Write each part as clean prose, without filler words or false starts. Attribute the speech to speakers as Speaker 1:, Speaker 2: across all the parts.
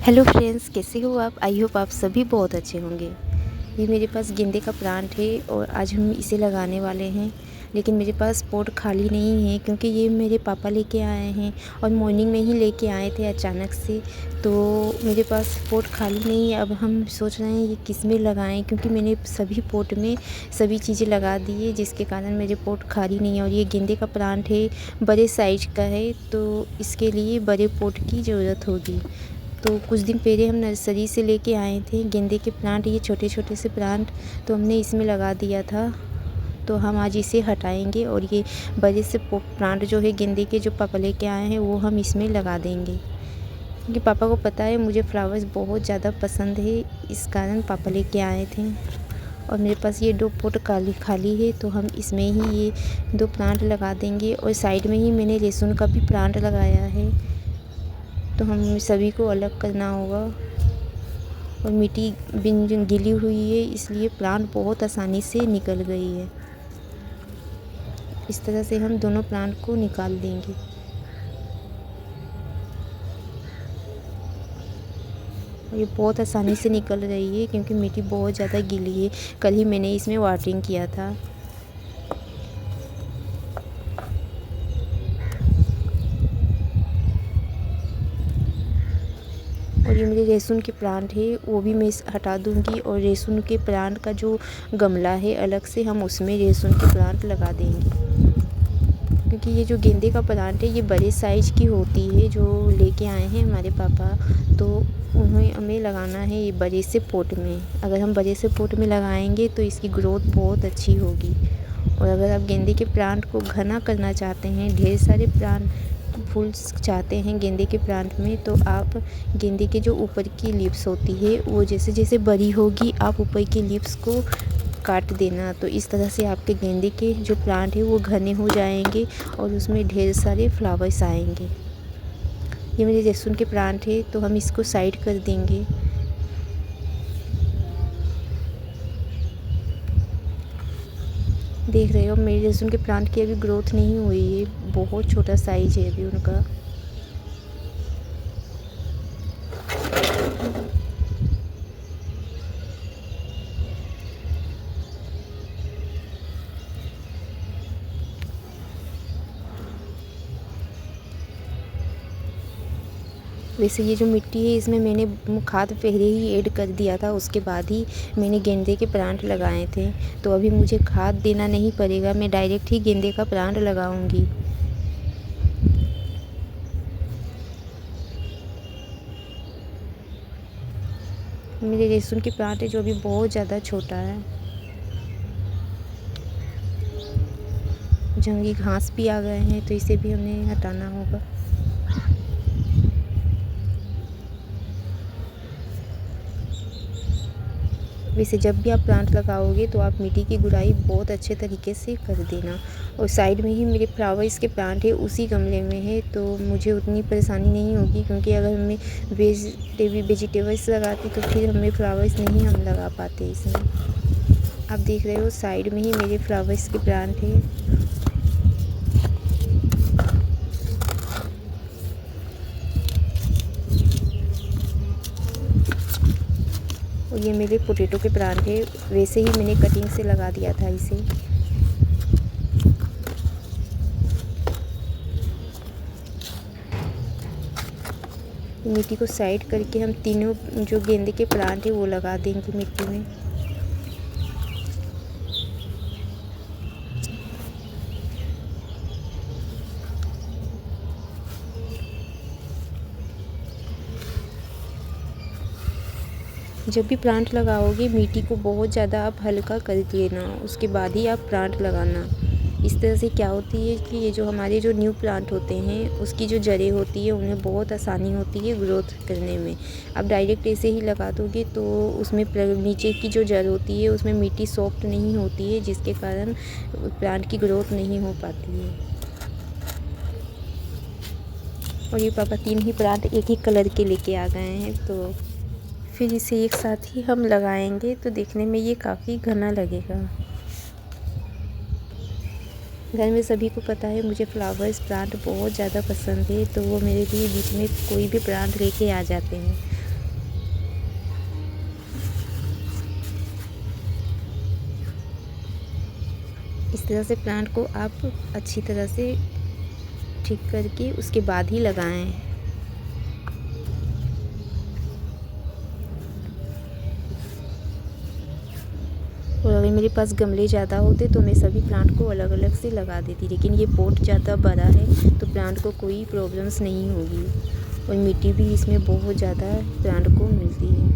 Speaker 1: Hello friends, कैसे हो आप? आई होप आप सभी बहुत अच्छे होंगे। ये मेरे पास गेंदे का प्लांट है और आज हम इसे लगाने वाले हैं। लेकिन मेरे पास पॉट खाली नहीं है क्योंकि ये मेरे पापा लेके आए हैं और मॉर्निंग में ही लेके आए थे अचानक से। तो मेरे पास पॉट खाली नहीं है। अब हम सोच रहे हैं ये किस में लगाएं, क्योंकि मैंने सभी पॉट में सभी चीज़ें लगा दी है, जिसके कारण मेरे पॉट खाली नहीं है। और ये गेंदे का प्लांट है, बड़े साइज का है, तो इसके लिए बड़े पॉट की ज़रूरत होगी। तो कुछ दिन पहले हम नर्सरी से लेके आए थे गेंदे के प्लांट, ये छोटे छोटे से प्लांट, तो हमने इसमें लगा दिया था। तो हम आज इसे हटाएंगे और ये बड़े से प्लांट जो है गेंदे के, जो पापा लेके आए हैं, वो हम इसमें लगा देंगे। क्योंकि पापा को पता है मुझे फ्लावर्स बहुत ज़्यादा पसंद है, इस कारण पापा लेके आए थे। और मेरे पास ये 2 पॉट खाली खाली है, तो हम इसमें ही ये 2 प्लांट लगा देंगे। और साइड में ही मैंने लहसुन का भी प्लांट लगाया है, तो हम सभी को अलग करना होगा। और मिट्टी बिन गीली हुई है, इसलिए प्लांट बहुत आसानी से निकल गई है। इस तरह से हम दोनों प्लांट को निकाल देंगे। और ये बहुत आसानी से निकल रही है क्योंकि मिट्टी बहुत ज़्यादा गीली है। कल ही मैंने इसमें वाटरिंग किया था। और ये मेरे लहसुन के प्लांट है, वो भी मैं हटा दूंगी। और लहसुन के प्लांट का जो गमला है अलग से, हम उसमें लहसुन के प्लांट लगा देंगे। क्योंकि ये जो गेंदे का प्लांट है ये बड़े साइज़ की होती है, जो लेके आए हैं हमारे पापा, तो उन्हें हमें लगाना है ये बड़े से पॉट में। अगर हम बड़े से पॉट में लगाएंगे तो इसकी ग्रोथ बहुत अच्छी होगी। और अगर आप गेंदे के प्लांट को घना करना चाहते हैं, ढेर सारे प्लांट फूल चाहते हैं गेंदे के प्लांट में, तो आप गेंदे के जो ऊपर की लीव्स होती है, वो जैसे जैसे बड़ी होगी आप ऊपर की लीव्स को काट देना। तो इस तरह से आपके गेंदे के जो प्लांट है वो घने हो जाएंगे और उसमें ढेर सारे फ्लावर्स आएंगे। ये मेरे लहसुन के प्लांट है, तो हम इसको साइड कर देंगे। देख रहे हो मेरे लहसुन के प्लांट की अभी ग्रोथ नहीं हुई है, बहुत छोटा साइज है अभी उनका। वैसे ये जो मिट्टी है इसमें मैंने खाद पहले ही ऐड कर दिया था, उसके बाद ही मैंने गेंदे के प्लांट लगाए थे। तो अभी मुझे खाद देना नहीं पड़ेगा, मैं डायरेक्ट ही गेंदे का प्लांट लगाऊंगी। मेरे लहसुन के प्लांट है जो अभी बहुत ज़्यादा छोटा है। जंगली घास भी आ गए हैं, तो इसे भी हमें हटाना होगा। वैसे जब भी आप प्लांट लगाओगे तो आप मिट्टी की गुड़ाई बहुत अच्छे तरीके से कर देना। और साइड में ही मेरे फ्लावर्स के प्लांट है, उसी गमले में है, तो मुझे उतनी परेशानी नहीं होगी। क्योंकि अगर हमें वेजिटेबल्स लगाती तो फिर हमें फ्लावर्स नहीं हम लगा पाते इसमें। आप देख रहे हो साइड में ही मेरे फ्लावर्स के प्लांट है। और ये मेरे पोटैटो के प्लांट है, वैसे ही मैंने कटिंग से लगा दिया था इसे। मिट्टी को साइड करके हम तीनों जो गेंदे के प्लांट है वो लगा देंगे मिट्टी में। जब भी प्लांट लगाओगे मिट्टी को बहुत ज़्यादा आप हल्का कर लेना, उसके बाद ही आप प्लांट लगाना। इस तरह से क्या होती है कि ये जो हमारे जो न्यू प्लांट होते हैं उसकी जो जड़ें होती है उन्हें बहुत आसानी होती है ग्रोथ करने में। आप डायरेक्ट ऐसे ही लगा दोगे तो उसमें नीचे की जो जड़ होती है उसमें मिट्टी सॉफ्ट नहीं होती है, जिसके कारण प्लांट की ग्रोथ नहीं हो पाती है। और ये पापा 3 ही प्लांट एक ही कलर के लेके आ गए हैं, तो फिर इसे एक साथ ही हम लगाएंगे तो देखने में ये काफ़ी घना लगेगा। घर में सभी को पता है मुझे फ्लावर्स प्लांट बहुत ज़्यादा पसंद है, तो वो मेरे लिए बीच में कोई भी प्लांट लेके आ जाते हैं। इस तरह से प्लांट को आप अच्छी तरह से ठीक करके उसके बाद ही लगाएं। और अगर मेरे पास गमले ज़्यादा होते तो मैं सभी प्लांट को अलग अलग से लगा देती, लेकिन ये पॉट ज़्यादा बड़ा है तो प्लांट को कोई प्रॉब्लम्स नहीं होगी और मिट्टी भी इसमें बहुत ज़्यादा प्लांट को मिलती है।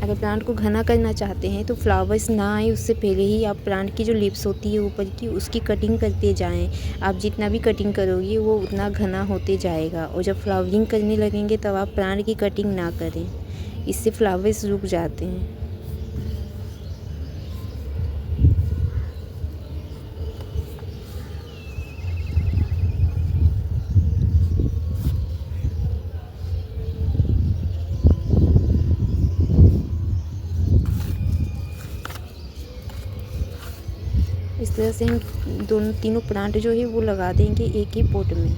Speaker 1: अगर प्लांट को घना करना चाहते हैं तो फ्लावर्स ना आए उससे पहले ही आप प्लांट की जो लिप्स होती है ऊपर की उसकी कटिंग करते जाएं। आप जितना भी कटिंग करोगे वो उतना घना होते जाएगा और जब फ्लावरिंग करने लगेंगे तब आप प्लांट की कटिंग ना करें, इससे फ्लावर्स रुक जाते हैं। इस तरह से हम दोनों तीनों प्लांट जो है वो लगा देंगे एक ही पॉट में।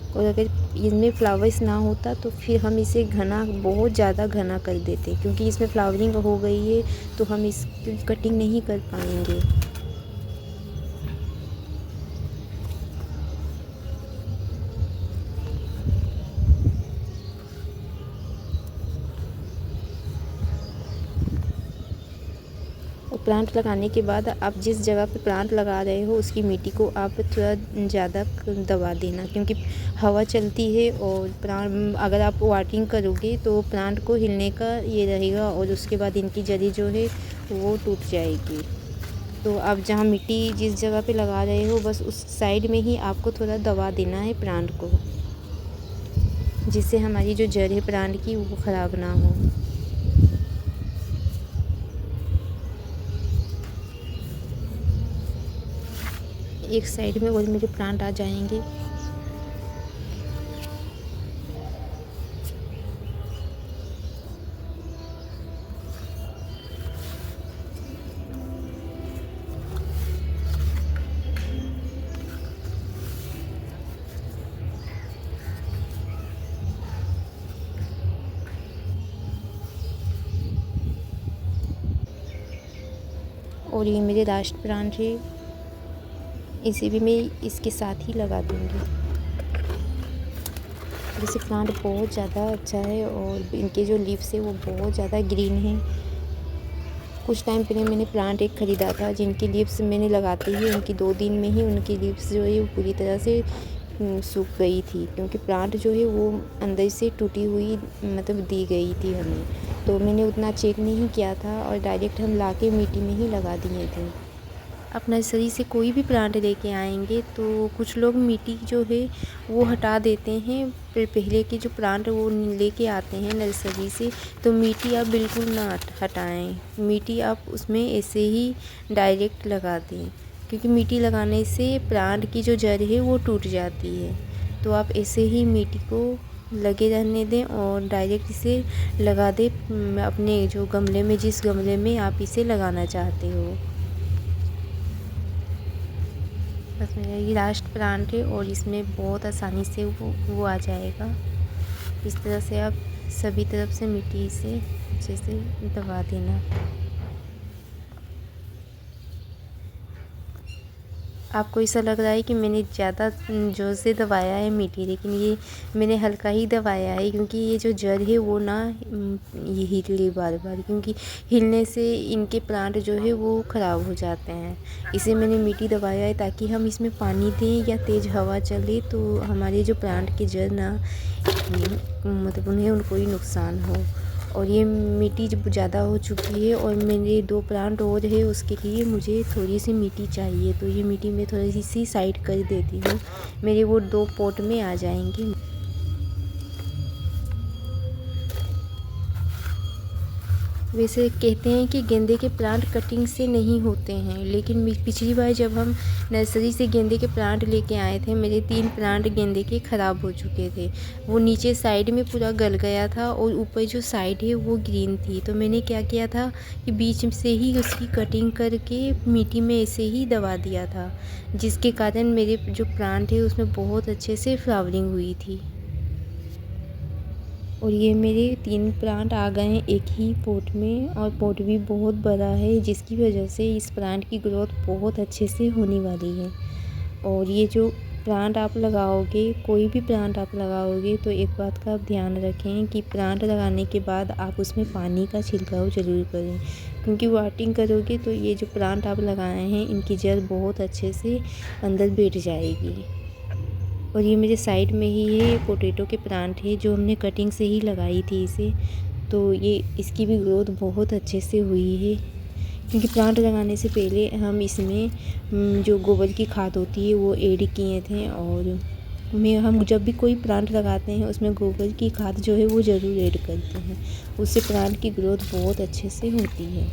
Speaker 1: और अगर इनमें फ्लावर्स ना होता तो फिर हम इसे घना बहुत ज़्यादा घना कर देते, क्योंकि इसमें फ्लावरिंग हो गई है तो हम इसकी कटिंग नहीं कर पाएंगे। और प्लांट लगाने के बाद आप जिस जगह पे प्लांट लगा रहे हो उसकी मिट्टी को आप थोड़ा ज़्यादा दबा देना, क्योंकि हवा चलती है और प्लांट अगर आप वाटरिंग करोगे तो प्लांट को हिलने का ये रहेगा और उसके बाद इनकी जड़ी जो है वो टूट जाएगी। तो आप जहाँ मिट्टी जिस जगह पे लगा रहे हो बस उस साइड में ही आपको थोड़ा दबा देना है प्लांट को, जिससे हमारी जो जड़ है प्लांट की वो ख़राब ना हो। एक साइड में और मेरे प्लांट आ जाएंगे। और ये मेरे राष्ट्र प्लांट है, इसे भी मैं इसके साथ ही लगा दूँगी। जैसे प्लांट बहुत ज़्यादा अच्छा है और इनके जो लीव्स है वो बहुत ज़्यादा ग्रीन है। कुछ टाइम पहले मैंने प्लांट एक ख़रीदा था जिनकी लीव्स मैंने लगाते ही उनकी 2 दिन में ही उनकी लीव्स जो है वो पूरी तरह से सूख गई थी, क्योंकि प्लांट जो है वो अंदर से टूटी हुई मतलब दी गई थी हमें। तो मैंने उतना चेक नहीं किया था और डायरेक्ट हम लाके मिट्टी में ही लगा दिए थे। आप नर्सरी से कोई भी प्लांट लेके आएंगे तो कुछ लोग मिट्टी जो है वो हटा देते हैं, फिर पहले के जो प्लांट वो लेके आते हैं नर्सरी से, तो मिट्टी आप बिल्कुल ना हटाएं। मिट्टी आप उसमें ऐसे ही डायरेक्ट लगा दें, क्योंकि मिट्टी लगाने से प्लांट की जो जड़ है वो टूट जाती है। तो आप ऐसे ही मिट्टी को लगे रहने दें और डायरेक्ट इसे लगा दें अपने जो गमले में, जिस गमले में आप इसे लगाना चाहते हो। बस मेरा ये लास्ट प्लांट है और इसमें बहुत आसानी से वो आ जाएगा। इस तरह से आप सभी तरफ से मिट्टी से अच्छे से दबा देना। आपको ऐसा लग रहा है कि मैंने ज़्यादा ज़ोर से दबाया है मिट्टी, लेकिन ये मैंने हल्का ही दबाया है, क्योंकि ये जो जड़ है वो ना ये हिल रही बार बार, क्योंकि हिलने से इनके प्लांट जो है वो ख़राब हो जाते हैं। इसे मैंने मिट्टी दबाया है ताकि हम इसमें पानी दें या तेज़ हवा चले तो हमारे जो प्लांट के जड़ ना मतलब उन्हें कोई नुकसान हो। और ये मिट्टी जब ज़्यादा हो चुकी है और मेरे 2 प्लांट और है उसके लिए मुझे थोड़ी सी मिट्टी चाहिए, तो ये मिट्टी मैं थोड़ी सी साइड कर देती हूँ। मेरे वो 2 पॉट में आ जाएंगे। वैसे कहते हैं कि गेंदे के प्लांट कटिंग से नहीं होते हैं, लेकिन पिछली बार जब हम नर्सरी से गेंदे के प्लांट लेके आए थे मेरे 3 प्लांट गेंदे के ख़राब हो चुके थे। वो नीचे साइड में पूरा गल गया था और ऊपर जो साइड है वो ग्रीन थी। तो मैंने क्या किया था कि बीच से ही उसकी कटिंग करके मिट्टी में ऐसे ही दबा दिया था, जिसके कारण मेरे जो प्लांट है उसमें बहुत अच्छे से फ्लावरिंग हुई थी। और ये मेरे 3 प्लांट आ गए हैं एक ही पॉट में, और पॉट भी बहुत बड़ा है, जिसकी वजह से इस प्लांट की ग्रोथ बहुत अच्छे से होने वाली है। और ये जो प्लांट आप लगाओगे, कोई भी प्लांट आप लगाओगे, तो एक बात का आप ध्यान रखें कि प्लांट लगाने के बाद आप उसमें पानी का छिड़काव ज़रूर करें, क्योंकि वाटरिंग करोगे तो ये जो प्लांट आप लगाए हैं इनकी जड़ बहुत अच्छे से अंदर बैठ जाएगी। और ये मेरे साइड में ही है पोटैटो के प्लांट है, जो हमने कटिंग से ही लगाई थी इसे, तो ये इसकी भी ग्रोथ बहुत अच्छे से हुई है। क्योंकि प्लांट लगाने से पहले हम इसमें जो गोबर की खाद होती है वो ऐड किए थे, और हम जब भी कोई प्लांट लगाते हैं उसमें गोबर की खाद जो है वो ज़रूर ऐड करते हैं, उससे प्लांट की ग्रोथ बहुत अच्छे से होती है।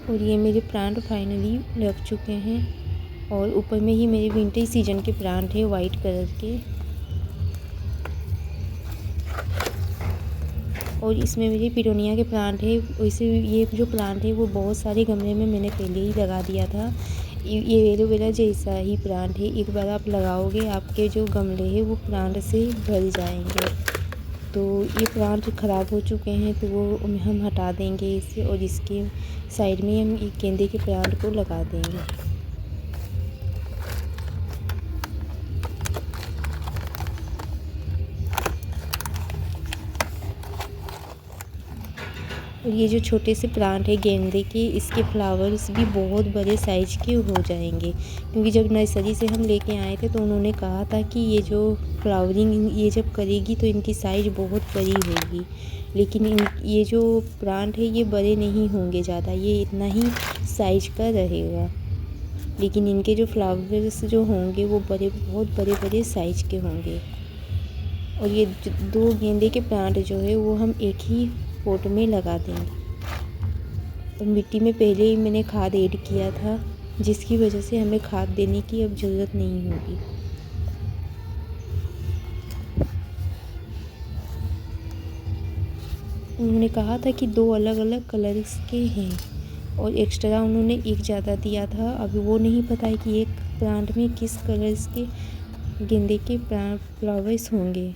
Speaker 1: और ये मेरे प्लांट फाइनली लग चुके हैं, और ऊपर में ही मेरे विंटर सीजन के प्लांट है वाइट कलर के, और इसमें मेरे पिटोनिया के प्लांट है। वैसे ये जो प्लांट है वो बहुत सारे गमले में मैंने पहले ही लगा दिया था। ये एलोवेरा जैसा ही प्लांट है, एक बार आप लगाओगे आपके जो गमले हैं वो प्लांट से भर जाएंगे। तो ये प्लांट ख़राब हो चुके हैं तो वो हम हटा देंगे इसे, और इसके साइड में हम एक गेंदे के प्लांट को लगा देंगे। और ये जो छोटे से प्लांट है गेंदे के, इसके फ्लावर्स भी बहुत बड़े साइज़ के हो जाएंगे, क्योंकि जब नर्सरी से हम लेके आए थे तो उन्होंने कहा था कि ये जो फ्लावरिंग ये जब करेगी तो इनकी साइज़ बहुत बड़ी होगी। लेकिन ये जो प्लांट है ये बड़े नहीं होंगे ज़्यादा, ये इतना ही साइज का रहेगा। लेकिन इनके जो फ्लावर्स जो होंगे वो बहुत बड़े बड़े साइज़ के होंगे। और ये 2 गेंदे के प्लांट जो है वो हम एक ही पॉट में लगा देंगे। और मिट्टी में पहले ही मैंने खाद ऐड किया था, जिसकी वजह से हमें खाद देने की अब ज़रूरत नहीं होगी। उन्होंने कहा था कि 2 अलग अलग कलर्स के हैं, और एक्स्ट्रा उन्होंने एक ज़्यादा दिया था। अभी वो नहीं पता है कि एक प्लांट में किस कलर्स के गेंदे के फ्लावर्स होंगे।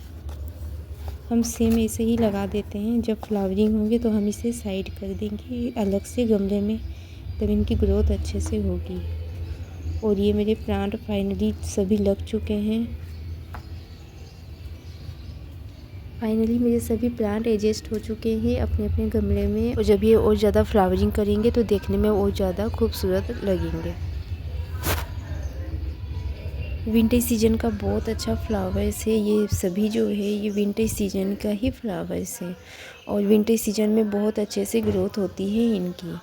Speaker 1: हम सेम ऐसे ही लगा देते हैं, जब फ्लावरिंग होंगे तो हम इसे साइड कर देंगे अलग से गमले में, तब इनकी ग्रोथ अच्छे से होगी। और ये मेरे प्लांट फाइनली सभी लग चुके हैं। फाइनली मेरे सभी प्लांट एडजस्ट हो चुके हैं अपने अपने गमले में, और जब ये और ज़्यादा फ्लावरिंग करेंगे तो देखने में और ज़्यादा खूबसूरत लगेंगे। विंटर सीजन का बहुत अच्छा फ्लावर्स है, ये सभी जो है ये विंटर सीजन का ही फ्लावर्स है, और विंटर सीजन में बहुत अच्छे से ग्रोथ होती है इनकी।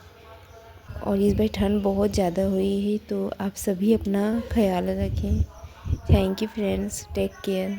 Speaker 1: और इस बार ठंड बहुत ज़्यादा हुई है, तो आप सभी अपना ख्याल रखें। Thank you friends, take care.